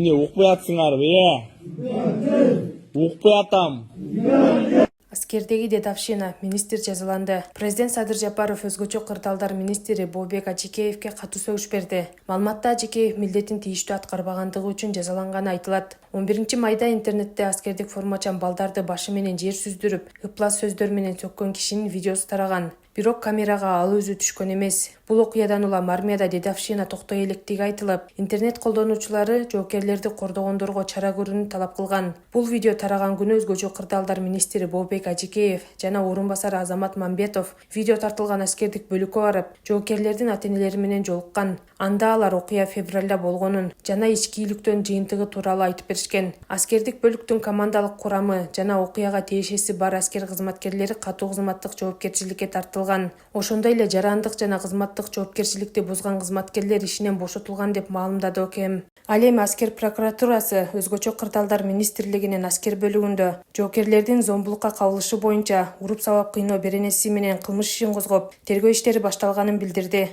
Укпай атсыңар бе? Укпай атам. Аскердеги дедовщина министр жазаланды. Президент Садыр Жапаров өзгөчө кырдаалдар министри Бообек Ажикеевке катуу сөгүш берди. Маалыматта Ажикеев милдетин тийиштүү аткарбагандыгы үчүн жазаланганы айтылат. 11-майда интернетте аскердик формачан балдарды башы менен жер сүздүрүп, ыплас сөздөр менен сөккөн кишинин видеосу тараган. Бирок камерага ал өзү түшкөн эмес. Бул окуядан улам армияда дедовщина токтой электиги айтылып, интернет колдонуучулары жоокерлерди кордогондорго чара көрүүнү талап кылган. Бул видео тараган күнү өзгөчө кырдаалдар министри Бообек Ажикеев жана орун басары Азамат Мамбетов видео тартылган аскердик бөлүккө барып, жоокерлердин ата-энелери менен жолуккан. Анда алар окуя февралда болгонун жана ички ийлүктөн жыйынтыгы тууралуу айтып беришкен. Аскердик бөлүктүн командалык курамы жана окуяга тиешеси бар аскер кызматкерлери катуу кызматтык жоопкерчиликке тартылган. Ошондой эле жарандык жана кызматтык жоопкерчиликти бузган кызматкерлер ишинен бошотулган деп маалымдады ОКМ. Ал эми аскер прокуратурасы өзгөчө кырдаалдар министрлигинин аскер бөлүгүндө жоокерлердин зомбулукка кабылышы боюнча уруп сабап кыйноо беренеси менен кылмыш ишин козгоп, тергөө иштери башталганын билдирди.